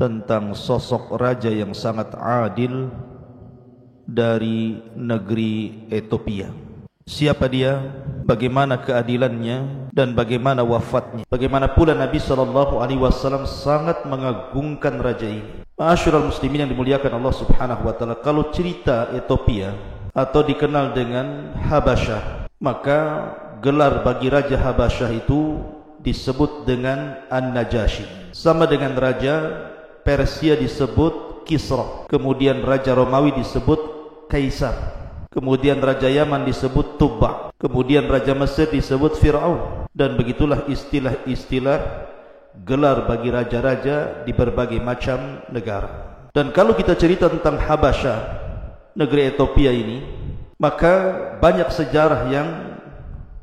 tentang sosok raja yang sangat adil dari negeri Ethiopia. Siapa dia? Bagaimana keadilannya dan bagaimana wafatnya? Bagaimana pula Nabi SAW sangat mengagungkan raja ini. Ma'asyiral muslimin yang dimuliakan Allah Subhanahu wa taala, kalau cerita Ethiopia atau dikenal dengan Habasyah, maka gelar bagi raja Habasyah itu disebut dengan An-Najashi. Sama dengan raja Persia disebut Kisra, kemudian raja Romawi disebut Kaisar, kemudian raja Yaman disebut Tubba, kemudian raja Mesir disebut Fir'aun, dan begitulah istilah-istilah gelar bagi raja-raja di berbagai macam negara. Dan kalau kita cerita tentang Habasyah, negeri Ethiopia ini, maka banyak sejarah yang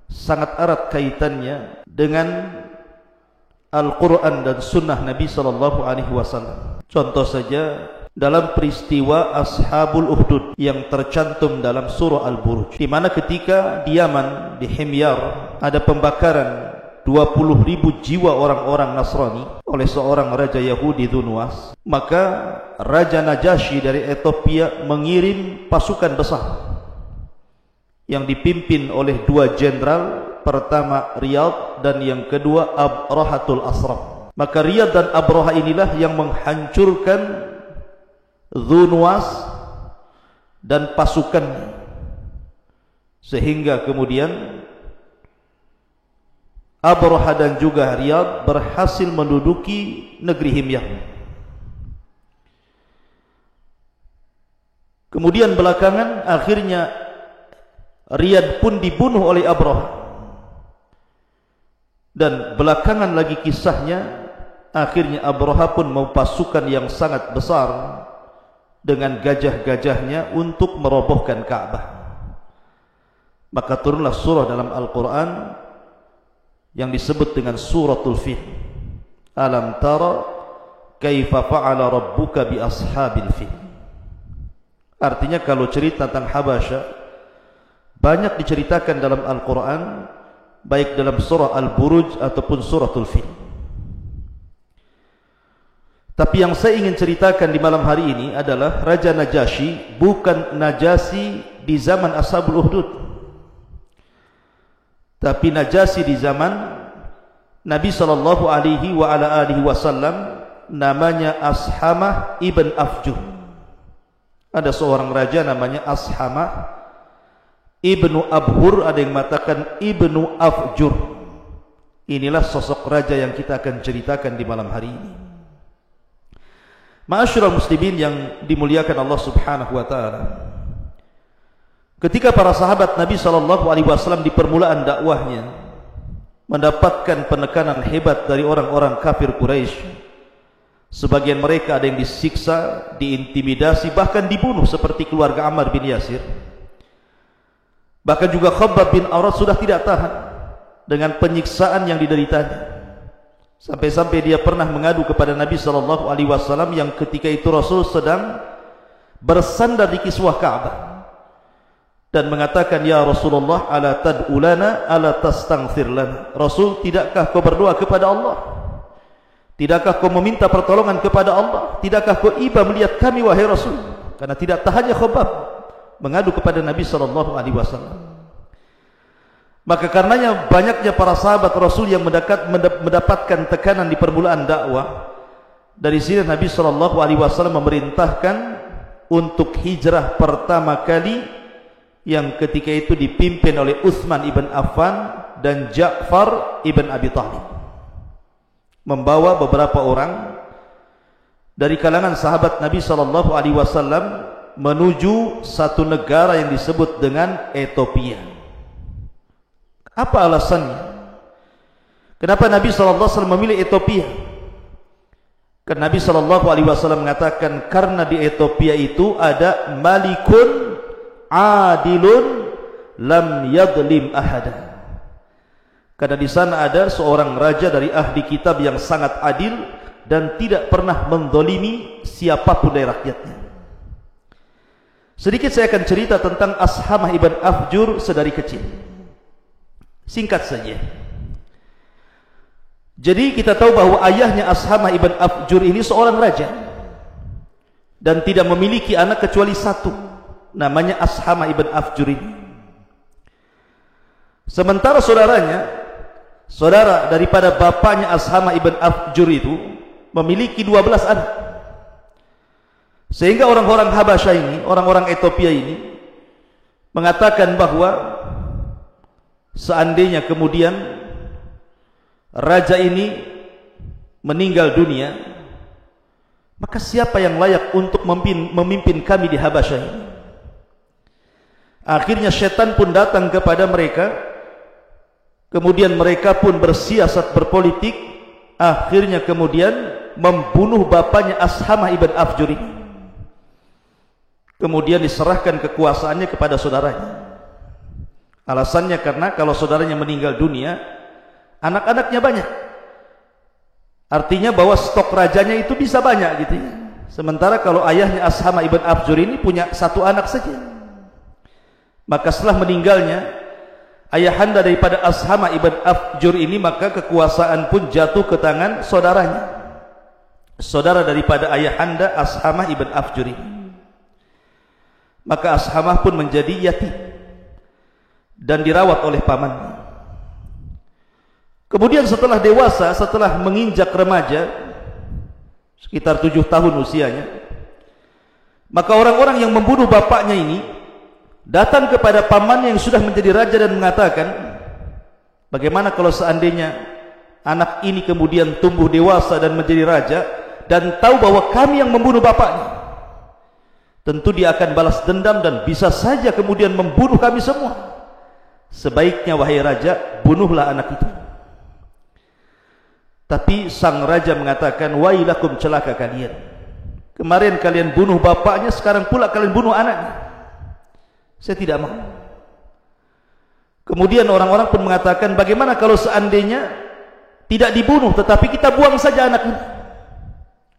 sangat erat kaitannya dengan Al-Quran dan Sunnah Nabi SAW. Contoh saja dalam peristiwa Ashabul Ukhdud yang tercantum dalam surah Al-Buruj, di mana ketika di Yaman, di Himyar, ada pembakaran 20.000 jiwa orang-orang Nasrani oleh seorang raja Yahudi Dunwas, maka Raja Najashi dari Ethiopia mengirim pasukan besar yang dipimpin oleh dua jenderal, pertama Riyadh dan yang kedua Abrahatul Asram. Maka Riyadh dan Abraha inilah yang menghancurkan Dunwas dan pasukannya, sehingga kemudian Abraha dan juga Riyadh berhasil menduduki negeri Himyar. Kemudian belakangan akhirnya Riyadh pun dibunuh oleh Abraha. Dan belakangan lagi kisahnya, akhirnya Abraha pun membawa pasukan yang sangat besar dengan gajah-gajahnya untuk merobohkan Ka'bah. Maka turunlah surah dalam Al-Quran yang disebut dengan suratul Fil. Alam tara kaifa fa'ala rabbuka bi ashabil fil. Artinya kalau cerita tentang Habasyah banyak diceritakan dalam Al-Quran, baik dalam surah Al-Buruj ataupun suratul Fil. Tapi yang saya ingin ceritakan di malam hari ini adalah Raja Najashi bukan Najasi di zaman Ashabul Ukhdud, tapi Najasi di zaman Nabi SAW, namanya Ashamah ibn Afjur. Ada seorang raja namanya Ashamah Ibnu Abhur, ada yang mengatakan Ibnu Afjur. Inilah sosok raja yang kita akan ceritakan di malam hari ini. Ma'asyiral muslimin yang dimuliakan Allah Subhanahu wa taala. Ketika para sahabat Nabi SAW di permulaan dakwahnya mendapatkan penekanan hebat dari orang-orang kafir Quraisy, sebagian mereka ada yang disiksa, diintimidasi, bahkan dibunuh seperti keluarga Ammar bin Yasir. Bahkan juga Khabbab bin Arat sudah tidak tahan dengan penyiksaan yang dideritanya. Sampai-sampai dia pernah mengadu kepada Nabi SAW yang ketika itu Rasul sedang bersandar di kiswah Ka'bah dan mengatakan, "Ya Rasulullah, ala tad'u lana, ala tastaghfir lana." Rasul, tidakkah kau berdoa kepada Allah? Tidakkah kau meminta pertolongan kepada Allah? Tidakkah kau iba melihat kami, wahai Rasul? Karena tidak tahannya Khabbab mengadu kepada Nabi SAW. Maka karenanya banyaknya para sahabat Rasul yang mendapatkan tekanan di permulaan dakwah. Dari sini Nabi SAW memerintahkan untuk hijrah pertama kali, yang ketika itu dipimpin oleh Utsman ibn Affan dan Ja'far ibn Abi Thalib, membawa beberapa orang dari kalangan sahabat Nabi SAW menuju satu negara yang disebut dengan Ethiopia. Apa alasannya? Kenapa Nabi SAW memilih Ethiopia? Karena Nabi SAW mengatakan, karena di Ethiopia itu ada malikun adilun lam yadlim ahada. Karena di sana ada seorang raja dari ahli kitab yang sangat adil dan tidak pernah mendolimi siapapun dari rakyatnya. Sedikit saya akan cerita tentang Ashamah ibn Afjur sedari kecil. Singkat saja. Jadi kita tahu bahwa ayahnya Ashamah ibn Afjur ini seorang raja dan tidak memiliki anak kecuali satu, namanya Ashamah ibn Afjur ini. Sementara saudaranya, saudara daripada bapaknya Ashamah ibn Afjur itu memiliki 12 anak. Sehingga orang-orang Habasyah ini, orang-orang Ethiopia ini mengatakan bahwa seandainya kemudian raja ini meninggal dunia, maka siapa yang layak untuk memimpin kami di Habasyah ini? Akhirnya syaitan pun datang kepada mereka, kemudian mereka pun bersiasat berpolitik, akhirnya kemudian membunuh bapaknya Ashamah ibn Afjur ini. Kemudian diserahkan kekuasaannya kepada saudaranya. Alasannya karena kalau saudaranya meninggal dunia, anak-anaknya banyak. Artinya bahwa stok rajanya itu bisa banyak gitu ya. Sementara kalau ayahnya Ashamah ibn Afjur ini punya satu anak saja. Maka setelah meninggalnya ayahanda daripada Ashamah ibn Afjur ini, maka kekuasaan pun jatuh ke tangan saudaranya, saudara daripada ayahanda Ashamah ibn Afjur ini. Maka Ashamah pun menjadi yatim dan dirawat oleh pamannya. Kemudian setelah dewasa, setelah menginjak remaja, sekitar 7 tahun usianya, maka orang-orang yang membunuh bapaknya ini datang kepada pamannya yang sudah menjadi raja dan mengatakan, bagaimana kalau seandainya anak ini kemudian tumbuh dewasa dan menjadi raja dan tahu bahwa kami yang membunuh bapaknya? Tentu dia akan balas dendam dan bisa saja kemudian membunuh kami semua. Sebaiknya wahai raja, bunuhlah anak itu. Tapi sang raja mengatakan, wailakum, celaka kalian. Kemarin kalian bunuh bapaknya, sekarang pula kalian bunuh anaknya. Saya tidak mau. Kemudian orang-orang pun mengatakan, bagaimana kalau seandainya tidak dibunuh, tetapi kita buang saja anak ini.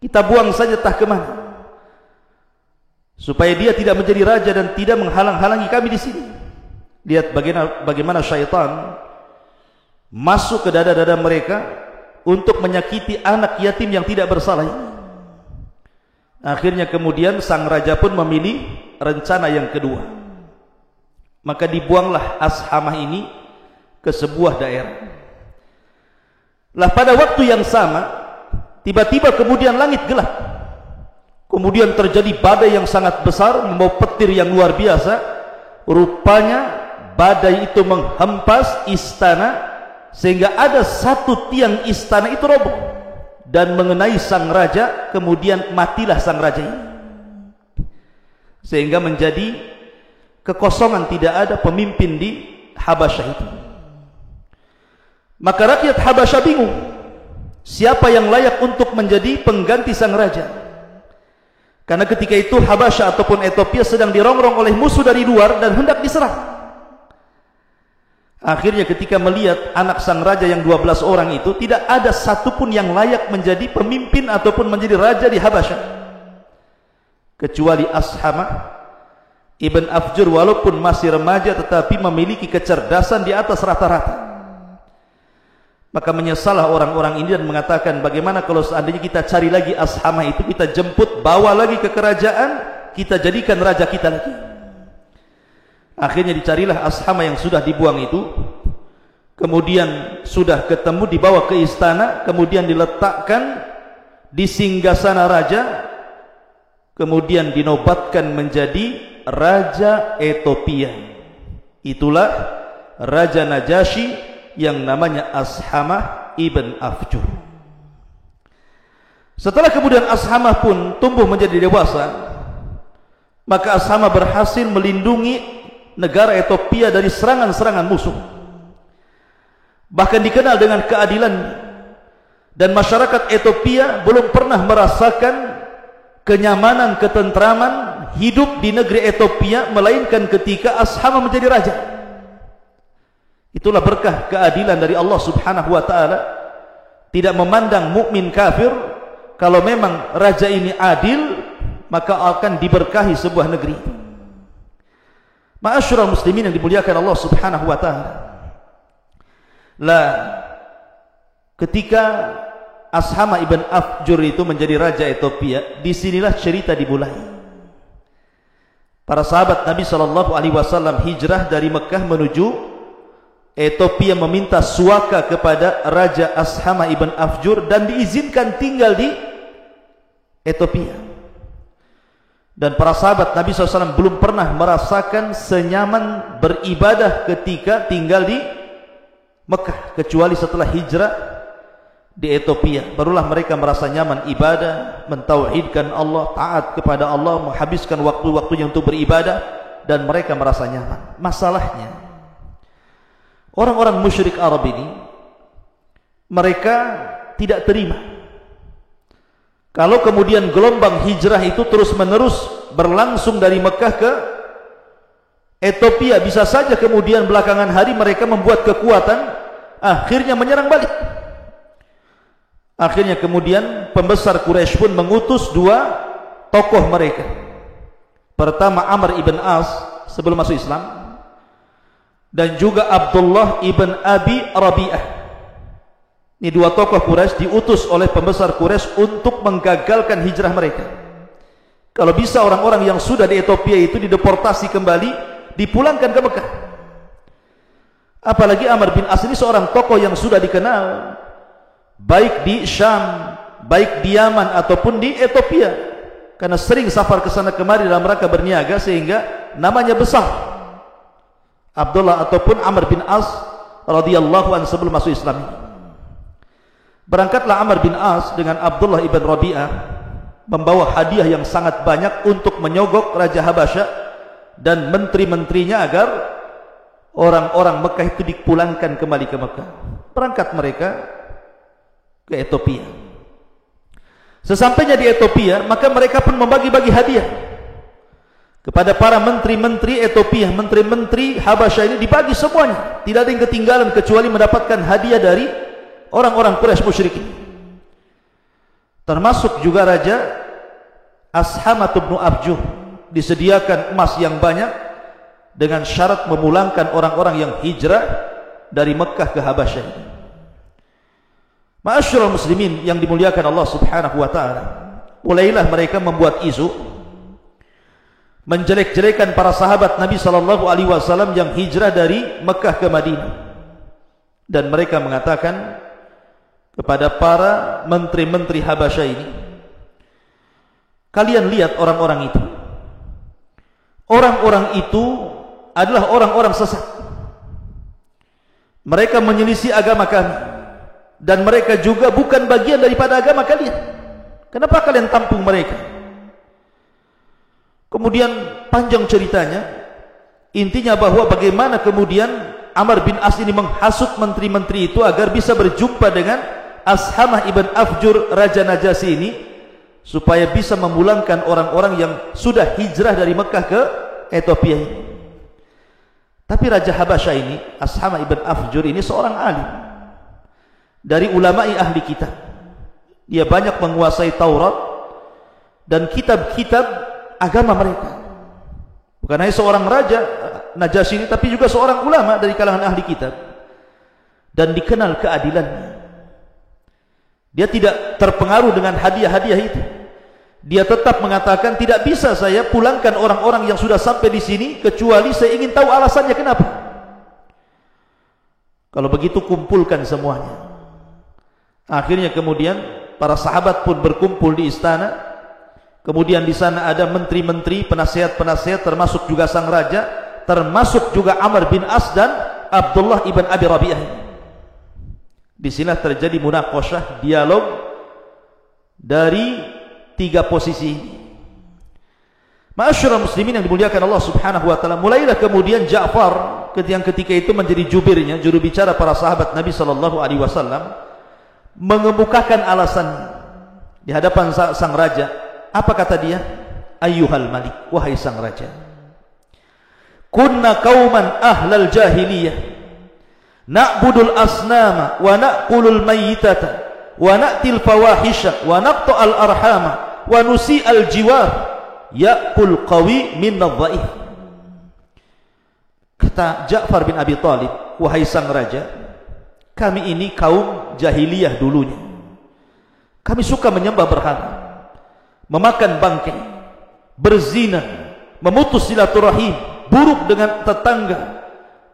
Kita buang saja entah kemana, supaya dia tidak menjadi raja dan tidak menghalang-halangi kami di sini. Lihat bagaimana syaitan masuk ke dada-dada mereka untuk menyakiti anak yatim yang tidak bersalah. Akhirnya kemudian sang raja pun memilih rencana yang kedua. Maka dibuanglah Ashamah ini ke sebuah daerah. Lah pada waktu yang sama, tiba-tiba kemudian langit gelap. Kemudian terjadi badai yang sangat besar, membawa petir yang luar biasa. Rupanya badai itu menghempas istana, sehingga ada satu tiang istana itu roboh dan mengenai sang raja. Kemudian matilah sang raja ini, sehingga menjadi kekosongan, tidak ada pemimpin di Habasyah itu. Maka rakyat Habasyah bingung, siapa yang layak untuk menjadi pengganti sang raja? Karena ketika itu Habasyah ataupun Ethiopia sedang dirongrong oleh musuh dari luar dan hendak diserang. Akhirnya ketika melihat anak sang raja yang 12 orang itu, tidak ada satupun yang layak menjadi pemimpin ataupun menjadi raja di Habasyah, kecuali Ashamah ibn Afjur. Walaupun masih remaja, tetapi memiliki kecerdasan di atas rata-rata. Maka menyesallah orang-orang ini dan mengatakan, bagaimana kalau seandainya kita cari lagi Ashamah itu, kita jemput, bawa lagi ke kerajaan, kita jadikan raja kita lagi. Akhirnya dicarilah Ashamah yang sudah dibuang itu, kemudian sudah ketemu, dibawa ke istana, kemudian diletakkan di singgasana raja, kemudian dinobatkan menjadi Raja Ethiopia. Itulah Raja Najasyi yang namanya Ashamah ibn Afjur. Setelah kemudian Ashamah pun tumbuh menjadi dewasa, maka Ashamah berhasil melindungi negara Ethiopia dari serangan-serangan musuh. Bahkan dikenal dengan keadilan, dan masyarakat Ethiopia belum pernah merasakan kenyamanan, ketentraman hidup di negeri Ethiopia melainkan ketika Ashamah menjadi raja. Itulah berkah keadilan dari Allah Subhanahu wa taala, tidak memandang mukmin kafir. Kalau memang raja ini adil, maka akan diberkahi sebuah negeri. Ma'asyiral muslimin yang dimuliakan Allah Subhanahu wa taala. Lah ketika Ashama ibn Afjur itu menjadi raja Ethiopia, disinilah cerita dimulai. Para sahabat Nabi SAW hijrah dari Mekah menuju Ethiopia, meminta suaka kepada Raja Ashama ibn Afjur dan diizinkan tinggal di Ethiopia. Dan para sahabat Nabi SAW belum pernah merasakan senyaman beribadah ketika tinggal di Mekah, kecuali setelah hijrah di Ethiopia. Barulah mereka merasa nyaman ibadah, mentauhidkan Allah, taat kepada Allah, menghabiskan waktu-waktunya untuk beribadah, dan mereka merasa nyaman. Masalahnya, orang-orang musyrik Arab ini, mereka tidak terima kalau kemudian gelombang hijrah itu terus-menerus berlangsung dari Mekah ke Ethiopia. Bisa saja kemudian belakangan hari mereka membuat kekuatan, akhirnya menyerang balik. Akhirnya kemudian pembesar Quraisy pun mengutus dua tokoh mereka. Pertama Amr ibn As sebelum masuk Islam, dan juga Abdullah ibn Abi Rabi'ah. Ini dua tokoh Quraisy diutus oleh pembesar Quraisy untuk menggagalkan hijrah mereka. Kalau bisa orang-orang yang sudah di Ethiopia itu dideportasi kembali, dipulangkan ke Mekah. Apalagi Amr bin As ini seorang tokoh yang sudah dikenal baik di Syam, baik di Yaman ataupun di Ethiopia, karena sering safar ke sana kemari dalam rangka berniaga, sehingga namanya besar Abdullah ataupun Amr bin As radhiyallahu anhu sebelum masuk Islam. Berangkatlah Amr bin As dengan Abdullah ibn Rabi'ah membawa hadiah yang sangat banyak untuk menyogok Raja Habasyah dan menteri-menterinya agar orang-orang Mekah itu dipulangkan kembali ke Mekah. Berangkat mereka ke Ethiopia. Sesampainya di Ethiopia, maka mereka pun membagi-bagi hadiah kepada para menteri-menteri Ethiopia. Menteri-menteri Habasyah ini dibagi semuanya, tidak ada yang ketinggalan kecuali mendapatkan hadiah dari orang-orang Quraisy musyrikin. Termasuk juga Raja Ashama ibn Afjur, disediakan emas yang banyak dengan syarat memulangkan orang-orang yang hijrah dari Mekah ke Habasyah. Ma'asyiral muslimin yang dimuliakan Allah Subhanahu wa taala, mulailah mereka membuat isu menjelek-jelekan para sahabat Nabi sallallahu alaihi wasallam yang hijrah dari Mekah ke Madinah. Dan mereka mengatakan kepada para menteri-menteri Habasyah ini, kalian lihat orang-orang itu. Orang-orang itu adalah orang-orang sesat. Mereka menyelisih agama kami, dan mereka juga bukan bagian daripada agama kalian. Kenapa kalian tampung mereka? Kemudian panjang ceritanya, intinya bahwa bagaimana kemudian Amr bin As ini menghasut menteri-menteri itu agar bisa berjumpa dengan Ashamah ibn Afjur, Raja Najasyi ini, supaya bisa memulangkan orang-orang yang sudah hijrah dari Mekah ke Ethiopia ini. Tapi Raja Habasyah ini, Ashamah ibn Afjur ini seorang alim dari ulama'i ahli kitab. Dia banyak menguasai Taurat dan kitab-kitab agama mereka. Bukan hanya seorang raja Najasyi ini, tapi juga seorang ulama dari kalangan ahli kitab, dan dikenal keadilannya. Dia tidak terpengaruh dengan hadiah-hadiah itu. Dia tetap mengatakan, tidak bisa saya pulangkan orang-orang yang sudah sampai di sini kecuali saya ingin tahu alasannya kenapa. Kalau begitu kumpulkan semuanya. Akhirnya kemudian para sahabat pun berkumpul di istana. Kemudian di sana ada menteri-menteri, penasihat-penasihat, termasuk juga sang raja, termasuk juga Amr bin As dan Abdullah ibn Abi Rabi'ah. Di sini terjadi munaqashah, dialog dari tiga posisi. Ma'asyiral muslimin yang dimuliakan Allah Subhanahu wa taala, mulailah kemudian Ja'far yang ketika itu menjadi jubirnya, juru bicara para sahabat Nabi sallallahu alaihi wasallam, mengemukakan alasannya di hadapan sang raja. Apa kata dia? Ayyuhal malik, wahai sang raja, kunna qauman ahlal jahiliyah na'budul asnama wa na'kulul mayyitata wa na'til fawahisha wa naqta'al arhama wa nusi'al jiwar ya'kul qawi minna dhaif. Kata Ja'far bin Abi Thalib, wahai sang raja, Kami ini kaum jahiliyah dulunya. Kami suka menyembah berhala, memakan bangkai, berzina, memutus silaturahim, buruk dengan tetangga.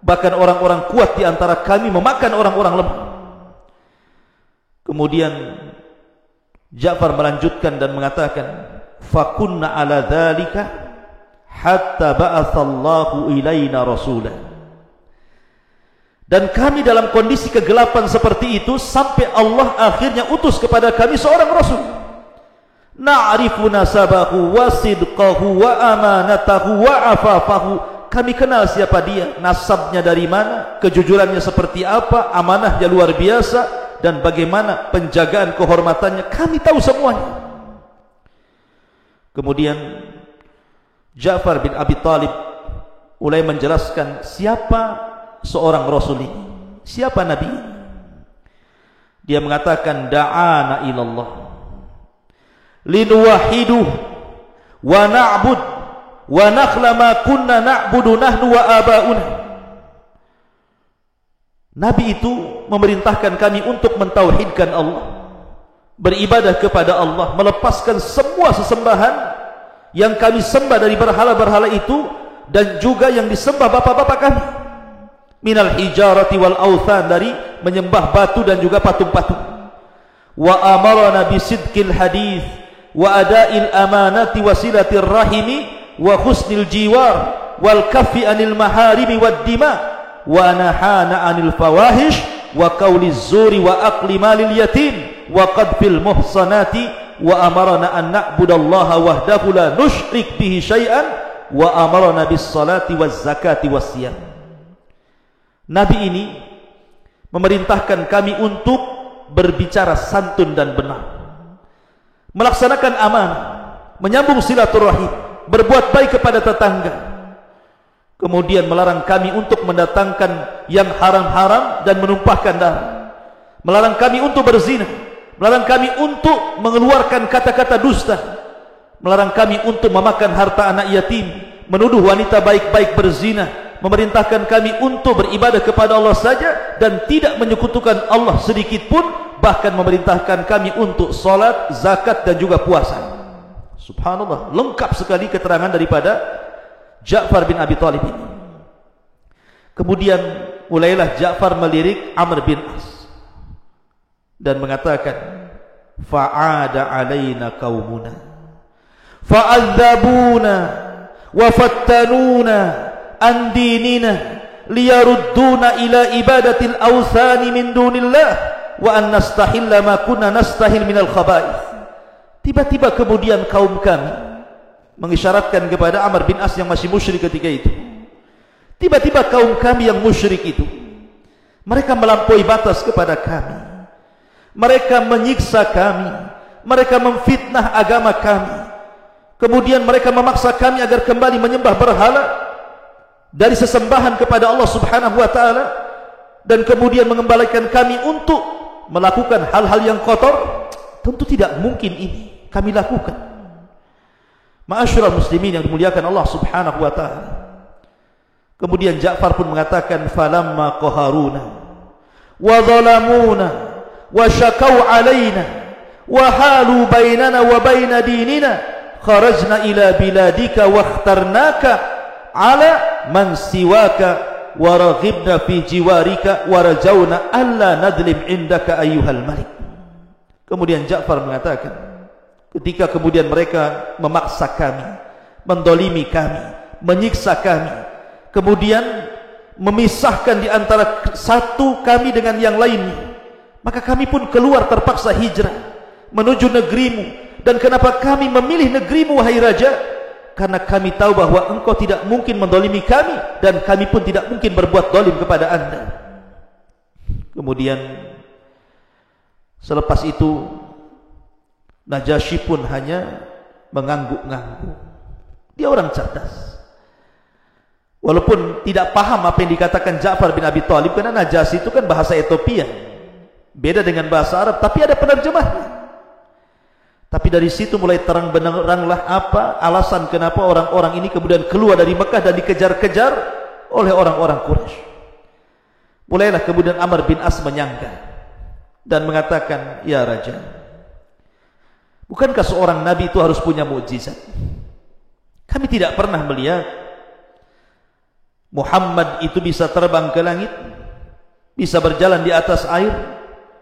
Bahkan orang-orang kuat di antara kami memakan orang-orang lemah. Kemudian Ja'far melanjutkan dan mengatakan, fakunna ala dzalika hatta ba'atsallahu ilaina rasulah. Dan kami dalam kondisi kegelapan seperti itu sampai Allah akhirnya utus kepada kami seorang rasul. Na'rifu nasabahu wa sidqahu wa amanatahu wa afafahu. Kami kenal siapa dia, nasabnya dari mana, kejujurannya seperti apa, amanahnya luar biasa, dan bagaimana penjagaan kehormatannya. Kami tahu semuanya. Kemudian Ja'far bin Abi Thalib mulai menjelaskan siapa seorang rasul ini, siapa nabi. Dia mengatakan, da'ana ilallah linuwahiduh wa na'bud wa nakhla ma kunna na'budu nahnu wa aba'una. Nabi itu memerintahkan kami untuk mentauhidkan Allah, beribadah kepada Allah, melepaskan semua sesembahan yang kami sembah dari berhala-berhala itu dan juga yang disembah bapak-bapak kami. Minal hijarati wal authan, dari menyembah batu dan juga patung-patung. Wa amarana bisidqil hadith wa ada'il amanati wa silatir rahimi wa husnil jiwar wal kaffi anil maharimi wad dima wa nahana anil fawahish wa qawliz zuri wa aqli malil yatim wa qadfil muhsanati wa amarana an na'budallaha wahdahu la nusyrik bihi syai'an wa amarana bis salati waz zakati was siyam. Nabi ini memerintahkan kami untuk berbicara santun dan benar, melaksanakan amanah, menyambung silaturahim, berbuat baik kepada tetangga. Kemudian melarang kami untuk mendatangkan yang haram-haram dan menumpahkan darah, melarang kami untuk berzina, melarang kami untuk mengeluarkan kata-kata dusta, melarang kami untuk memakan harta anak yatim, menuduh wanita baik-baik berzina, memerintahkan kami untuk beribadah kepada Allah saja dan tidak menyekutukan Allah sedikit pun, bahkan memerintahkan kami untuk salat, zakat dan juga puasa. Subhanallah, lengkap sekali keterangan daripada Ja'far bin Abi Thalib ini. Kemudian mulailah Ja'far melirik Amr bin As dan mengatakan, fa'ada alaina qaumuna fa'adzabuna wa fattanuna an dinina liyarudduna ila ibadatil awthani min dunillah wa an nastahilla ma kunna nastahil minal khaba'ith. Tiba-tiba kemudian kaum kami mengisyaratkan kepada Amr bin As yang masih musyrik ketika itu. Tiba-tiba kaum kami yang musyrik itu, mereka melampaui batas kepada kami, mereka menyiksa kami, mereka memfitnah agama kami. Kemudian mereka memaksa kami agar kembali menyembah berhala dari sesembahan kepada Allah Subhanahu wa taala, dan kemudian mengembalikan kami untuk melakukan hal-hal yang kotor. Tentu tidak mungkin ini kami lakukan. Ma'asyiral muslimin yang dimuliakan Allah Subhanahu wa taala. Kemudian Ja'far pun mengatakan, falamma qaharuna wa zalamuna wa syakau alaina wa halu bainana wa baina dinina kharajna ila biladika wa ikhtarnaka ala man siwaka wa raghibna fi jiwarika wa rajawna alla nadlim indaka ayyuhal malik. Kemudian Ja'far mengatakan, ketika kemudian mereka memaksa kami, mendolimi kami, menyiksa kami, kemudian memisahkan di antara satu kami dengan yang lainnya, maka kami pun keluar terpaksa hijrah menuju negerimu. Dan kenapa kami memilih negerimu wahai raja? Karena kami tahu bahwa engkau tidak mungkin mendolimi kami, dan kami pun tidak mungkin berbuat dolim kepada anda. Kemudian selepas itu Najasyi pun hanya mengangguk-ngangguk. Dia orang cerdas, walaupun tidak paham apa yang dikatakan Ja'far bin Abi Thalib, karena Najasyi itu kan bahasa Ethiopia, beda dengan bahasa Arab, tapi ada penerjemahnya. Tapi dari situ mulai terang benderanglah apa alasan kenapa orang-orang ini kemudian keluar dari Mekah dan dikejar-kejar oleh orang-orang Quraisy. Mulailah kemudian Amr bin As menyangka dan mengatakan, ya Raja, bukankah seorang nabi itu harus punya mukjizat? Kami tidak pernah melihat Muhammad itu bisa terbang ke langit, bisa berjalan di atas air,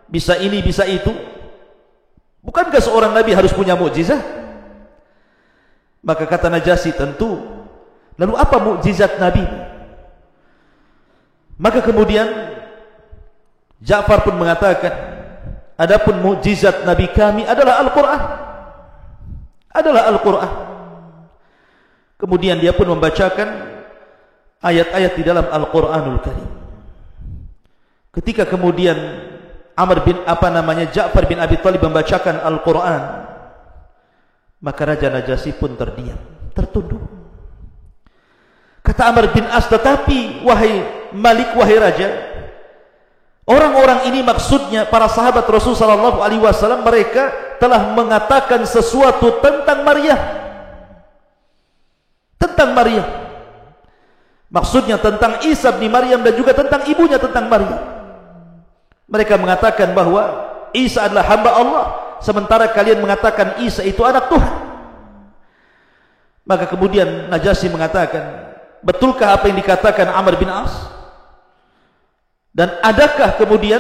bisa ini, bisa itu. Bukankah seorang nabi harus punya mukjizat? Maka kata Najasyi, tentu. Lalu apa mukjizat nabi? Maka kemudian Ja'far pun mengatakan, adapun mukjizat nabi kami adalah Al-Quran. Adalah Al-Quran. Kemudian dia pun membacakan ayat-ayat di dalam Al-Quranul Karim. Ketika kemudian Ja'far bin Abi Thalib membacakan Al-Quran, maka Raja Najasyi pun terdiam, tertunduk. Kata Amr bin As, tetapi wahai Malik, wahai Raja, orang-orang ini maksudnya para sahabat Rasul sallallahu alaihi wasallam, mereka telah mengatakan sesuatu tentang Maryam. Tentang Maryam. Maksudnya tentang Isa bin Maryam dan juga tentang ibunya, tentang Maryam. Mereka mengatakan bahwa Isa adalah hamba Allah, sementara kalian mengatakan Isa itu anak Tuhan. Maka kemudian Najasyi mengatakan, betulkah apa yang dikatakan Amr bin As? Dan adakah kemudian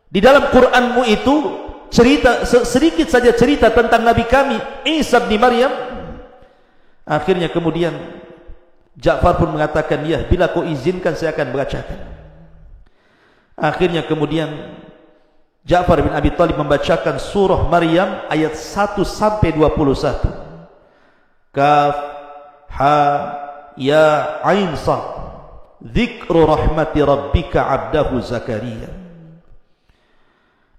di dalam Qur'anmu itu cerita, sedikit saja cerita tentang Nabi kami Isa bin Maryam? Akhirnya kemudian Ja'far pun mengatakan, ya, bila kau izinkan saya akan bacakan. Akhirnya kemudian Ja'far bin Abi Thalib membacakan surah Maryam ayat 1 sampai 21. Kaf ha ya ain sad, dzikru rahmati rabbika 'abdahu Zakaria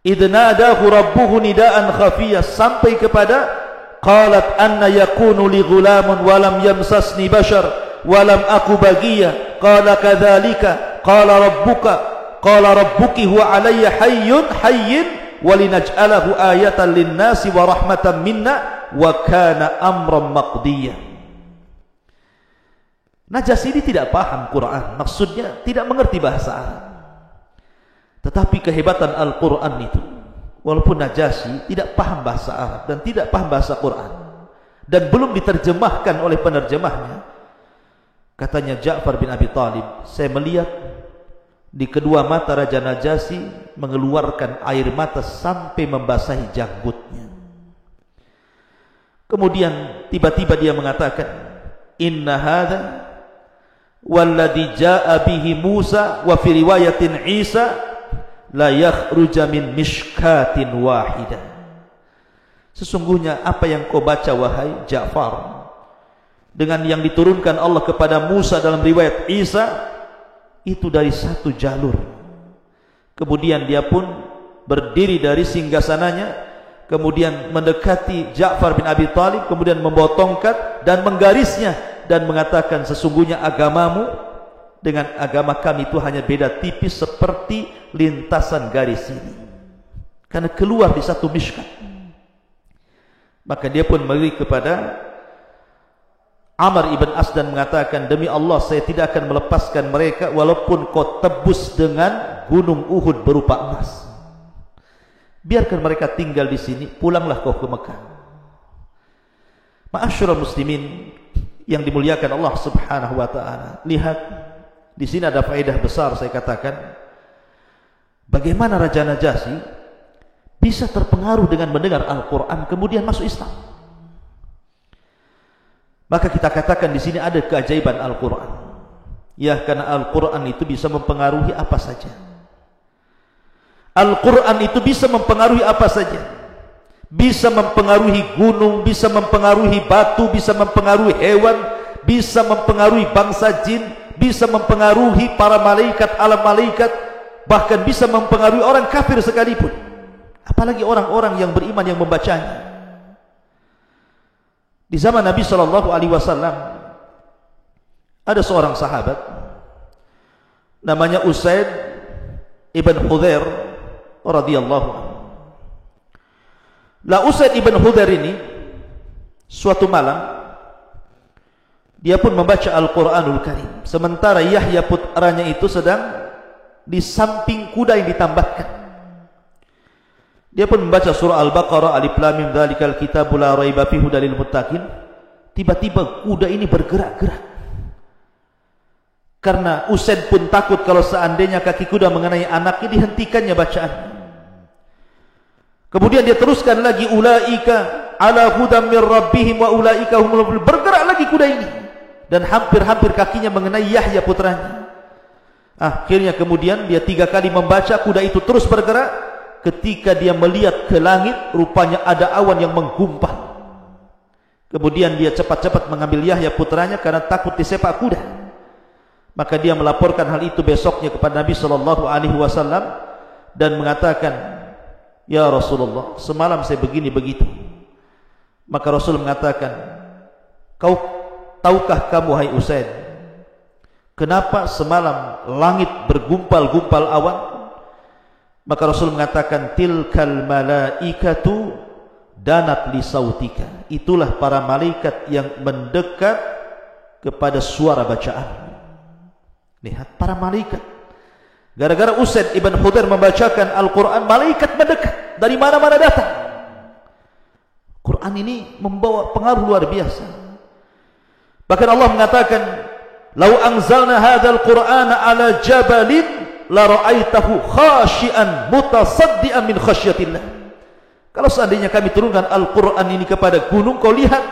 idh nadahu rabbuhu nidaan khafiyya, sampai kepada qalat anna yakunu li ghulamun wa lam yamsasni bashar wa lam aku baghiya qala kadzalika qala rabbuki huwa alayya hayyin walinaj'alahu ayatan linnasi wa rahmatan minna wa kana amran maqdiya. Najasyi ini tidak paham Quran, maksudnya tidak mengerti bahasa Arab. Tetapi kehebatan Al-Quran itu, walaupun Najasyi tidak paham bahasa Arab dan tidak paham bahasa Quran dan belum diterjemahkan oleh penerjemahnya, katanya Ja'far bin Abi Thalib, saya melihat di kedua mata Raja Najasyi mengeluarkan air mata sampai membasahi janggutnya. Kemudian tiba-tiba dia mengatakan, inna hadza walladhi jaa bihi Musa wa fi riwayatin Isa la yakhruja min mishkatin wahidah. Sesungguhnya apa yang kau baca wahai Ja'far dengan yang diturunkan Allah kepada Musa dalam riwayat Isa itu dari satu jalur. Kemudian dia pun berdiri dari singgasananya, kemudian mendekati Ja'far bin Abi Thalib, kemudian membawa tongkat dan menggarisnya dan mengatakan, sesungguhnya agamamu dengan agama kami itu hanya beda tipis seperti lintasan garis ini, karena keluar di satu mishkat. Maka dia pun melirik kepada Amr ibn As dan mengatakan, demi Allah saya tidak akan melepaskan mereka walaupun kau tebus dengan gunung Uhud berupa emas. Biarkan mereka tinggal di sini, pulanglah kau ke Mekah. Ma'asyiral muslimin yang dimuliakan Allah Subhanahu wa taala. Lihat, di sini ada faedah besar saya katakan. Bagaimana Raja Najasyi bisa terpengaruh dengan mendengar Al-Qur'an kemudian masuk Islam? Maka kita katakan di sini ada keajaiban Al-Quran. Ya, karena Al-Quran itu bisa mempengaruhi apa saja. Al-Quran itu bisa mempengaruhi apa saja. Bisa mempengaruhi gunung, bisa mempengaruhi batu, bisa mempengaruhi hewan, bisa mempengaruhi bangsa jin, bisa mempengaruhi para malaikat, alam malaikat, bahkan bisa mempengaruhi orang kafir sekalipun. Apalagi orang-orang yang beriman yang membacanya. Di zaman Nabi sallallahu alaihi wasallam ada seorang sahabat namanya Usaid ibn Hudzair radhiyallahu anhu. Lah Usaid ibn Hudzair ini suatu malam dia pun membaca Al-Qur'anul Karim sementara Yahya putranya itu sedang di samping kuda yang ditambahkan. Dia pun membaca surah Al-Baqarah, Alif Lam Mim Dzalikal Kitabu La Raiba Fihi Hudal lil Muttaqin. Tiba-tiba kuda ini bergerak-gerak. Karena Usaid pun takut kalau seandainya kaki kuda mengenai anaknya, dihentikannya bacaan. Kemudian dia teruskan lagi, ulaika ala hudam mir rabbihim wa ulaika humul muflihun. Bergerak lagi kuda ini dan hampir-hampir kakinya mengenai Yahya putranya. Akhirnya kemudian dia 3 kali membaca, kuda itu terus bergerak. Ketika dia melihat ke langit, rupanya ada awan yang menggumpal. Kemudian dia cepat-cepat mengambil Yahya putranya karena takut disepak kuda. Maka dia melaporkan hal itu besoknya kepada Nabi SAW dan mengatakan, ya Rasulullah, semalam saya begini begitu. Maka Rasul mengatakan, tahukah kamu hai Usaid, kenapa semalam langit bergumpal-gumpal awan? Maka Rasul mengatakan, tilkal malaikatu danat li sautika. Itulah para malaikat yang mendekat kepada suara bacaan. Lihat para malaikat. Gara-gara Usaid ibn Hudayr membacakan Al-Quran, malaikat mendekat dari mana-mana datang. Quran ini membawa pengaruh luar biasa. Bahkan Allah mengatakan, "Lau anzalna hadzal Qur'ana 'ala jabalin la ra'aitahu khashi'an mutasaddian min khasyatillah." Kalau seandainya kami turunkan Al-Quran ini kepada gunung, kau lihat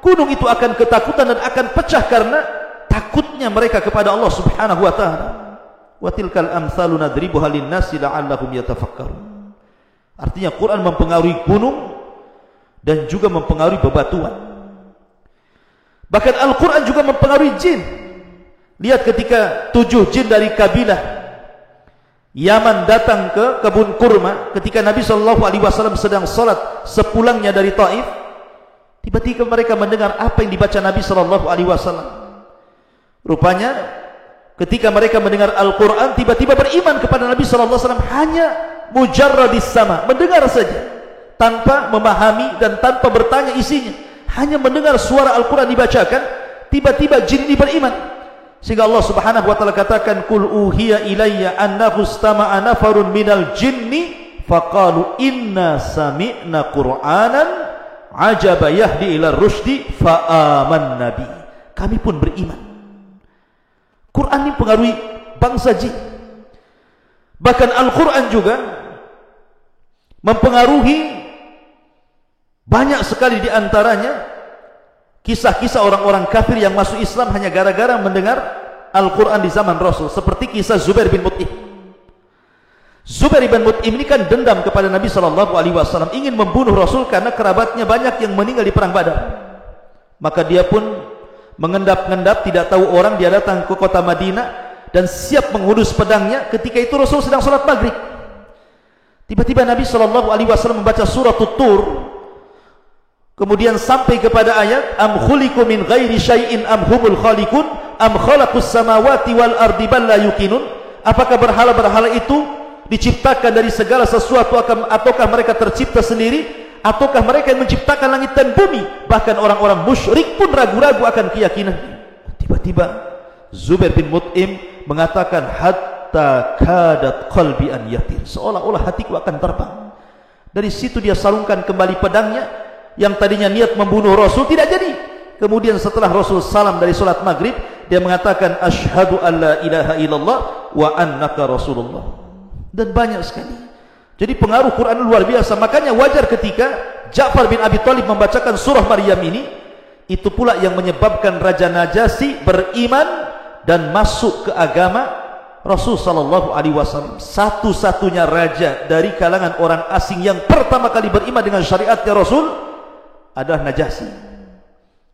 gunung itu akan ketakutan dan akan pecah karena takutnya mereka kepada Allah Subhanahu wa taala. Wa tilkal amsalu nadribuha lin-nasi la'allahum yatafakkarun. Artinya Quran mempengaruhi gunung dan juga mempengaruhi bebatuan. Bahkan Al-Quran juga mempengaruhi jin. Lihat ketika 7 jin dari kabilah Yaman datang ke kebun kurma ketika Nabi SAW sedang salat sepulangnya dari Taif. Tiba-tiba mereka mendengar apa yang dibaca Nabi SAW. Rupanya ketika mereka mendengar Al-Quran, tiba-tiba beriman kepada Nabi SAW. Hanya mujarradis sama, mendengar saja, tanpa memahami dan tanpa bertanya isinya. Hanya mendengar suara Al-Quran dibacakan, tiba-tiba jin ini beriman. Sehingga Allah Subhanahu wa taala katakan, "Qul uhiya ilayya annahu istama'a nafarun minal jinni faqalu inna sami'na Qur'anan ajaba yahdi ila rusydi fa amanna bi." Kami pun beriman. Quran ini pengaruhi bangsa jin. Bahkan Al-Quran juga mempengaruhi banyak sekali di antaranya kisah-kisah orang-orang kafir yang masuk Islam hanya gara-gara mendengar Al-Quran di zaman Rasul. Seperti kisah Zubair bin Mut'im. Zubair bin Mut'im ini kan dendam kepada Nabi SAW, ingin membunuh Rasul karena kerabatnya banyak yang meninggal di perang Badar. Maka dia pun mengendap-endap, tidak tahu orang, dia datang ke kota Madinah dan siap menghunus pedangnya. Ketika itu Rasul sedang salat maghrib. Tiba-tiba Nabi SAW membaca surah Tur, kemudian sampai kepada ayat, am khuliqu min ghairi syai'in am humul khaliqun am khalaqus samawati wal ardi bal la yuqinun. Apakah berhala-berhala itu diciptakan dari segala sesuatu ataukah mereka tercipta sendiri? Ataukah mereka yang menciptakan langit dan bumi? Bahkan orang-orang musyrik pun ragu-ragu akan keyakinan. Tiba-tiba Zubair bin Mut'im mengatakan, hatta kadat qalbi an yatir, seolah-olah hatiku akan terbang. Dari situ dia sarungkan kembali pedangnya yang tadinya niat membunuh Rasul, tidak jadi. Kemudian setelah Rasul salam dari salat maghrib, dia mengatakan, asyhadu an la ilaha illallah wa annaka rasulullah. Dan banyak sekali. Jadi pengaruh Quran luar biasa. Makanya wajar ketika Ja'far bin Abi Thalib membacakan surah Maryam ini, itu pula yang menyebabkan Raja Najasyi beriman dan masuk ke agama Rasul sallallahu alaihi wasallam. Satu-satunya raja dari kalangan orang asing yang pertama kali beriman dengan syariatnya Rasul adalah Najasyi,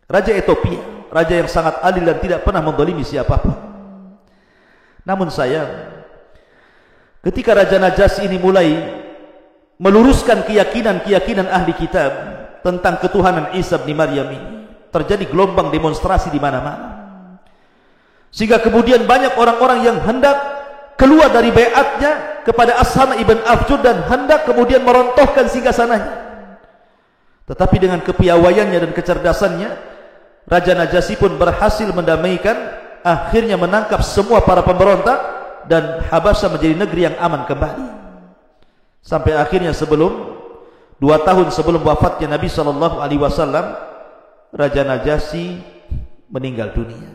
raja Ethiopia, raja yang sangat adil dan tidak pernah menzalimi siapapun. Namun sayang, ketika Raja Najasyi ini mulai meluruskan keyakinan ahli kitab tentang ketuhanan Isa bin Maryam ini, terjadi gelombang demonstrasi di mana-mana. Sehingga kemudian banyak orang-orang yang hendak keluar dari bai'atnya kepada Ashama ibn Afjur dan hendak kemudian merontohkan singgasananya. Tetapi dengan kepiawaiannya dan kecerdasannya, Raja Najasyi pun berhasil mendamaikan, akhirnya menangkap semua para pemberontak dan Habasyah menjadi negeri yang aman kembali. Sampai akhirnya 2 tahun sebelum wafatnya Nabi SAW, Raja Najasyi meninggal dunia.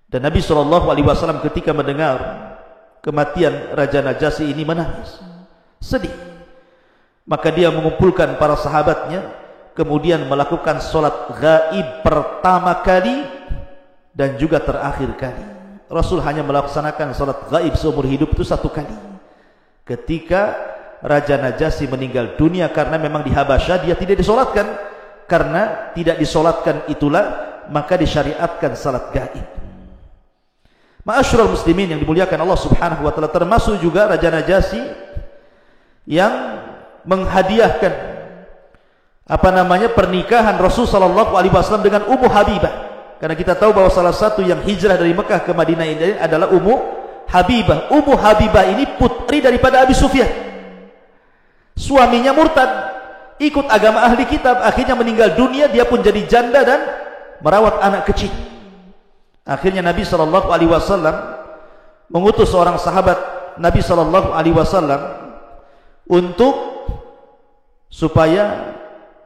Dan Nabi SAW ketika mendengar kematian Raja Najasyi ini menangis, sedih. Maka dia mengumpulkan para sahabatnya, kemudian melakukan solat gaib pertama kali dan juga terakhir kali. Rasul hanya melaksanakan solat gaib seumur hidup itu 1 kali. Ketika Raja Najasyi meninggal dunia, karena memang di Habasyah dia tidak disolatkan. Karena tidak disolatkan itulah maka disyariatkan salat gaib. Ma'asyiral muslimin yang dimuliakan Allah Subhanahu wa taala, termasuk juga Raja Najasyi yang menghadiahkan pernikahan Rasul sallallahu alaihi wasallam dengan Ummu Habibah. Karena kita tahu bahwa salah satu yang hijrah dari Mekah ke Madinah ini adalah Ummu Habibah. Ummu Habibah ini putri daripada Abi Sufyan. Suaminya murtad, ikut agama ahli kitab, akhirnya meninggal dunia, dia pun jadi janda dan merawat anak kecil. Akhirnya Nabi SAW mengutus seorang sahabat Nabi SAW untuk supaya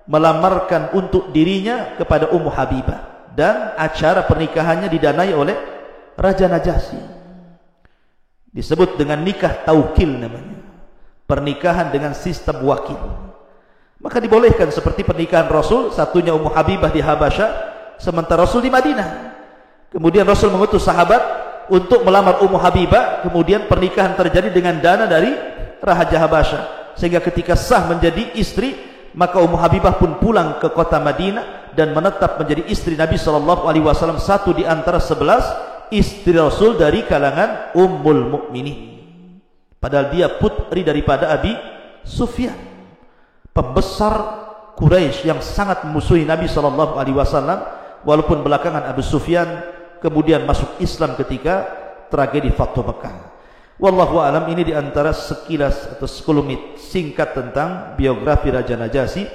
melamarkan untuk dirinya kepada Ummu Habibah, dan acara pernikahannya didanai oleh Raja Najasyi. Disebut dengan nikah taukil namanya, pernikahan dengan sistem wakil. Maka dibolehkan seperti pernikahan Rasul, satunya Ummu Habibah di Habasyah, sementara Rasul di Madinah. Kemudian Rasul mengutus sahabat untuk melamar Ummu Habibah, kemudian pernikahan terjadi dengan dana dari Raja Habasyah, sehingga ketika sah menjadi istri, maka Ummu Habibah pun pulang ke kota Madinah dan menetap menjadi istri Nabi SAW, satu di antara 11 istri Rasul dari kalangan Ummul Mukminin. Padahal dia putri daripada Abi Sufyan, pembesar Quraisy yang sangat memusuhi Nabi SAW, walaupun belakangan Abu Sufyan kemudian masuk Islam ketika tragedi Fathu Mekah. Wallahu alam, ini diantara sekilas atau sekelumit singkat tentang biografi Raja Najasyi.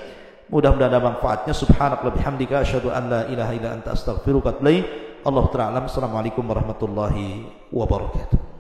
Mudah-mudahan ada manfaatnya. Subhanakallahumma bihamdika asyhadu an la ilaha illa anta astaghfiruka wa atubu ilaik. Allahu ta'ala. Assalamualaikum warahmatullahi wabarakatuh.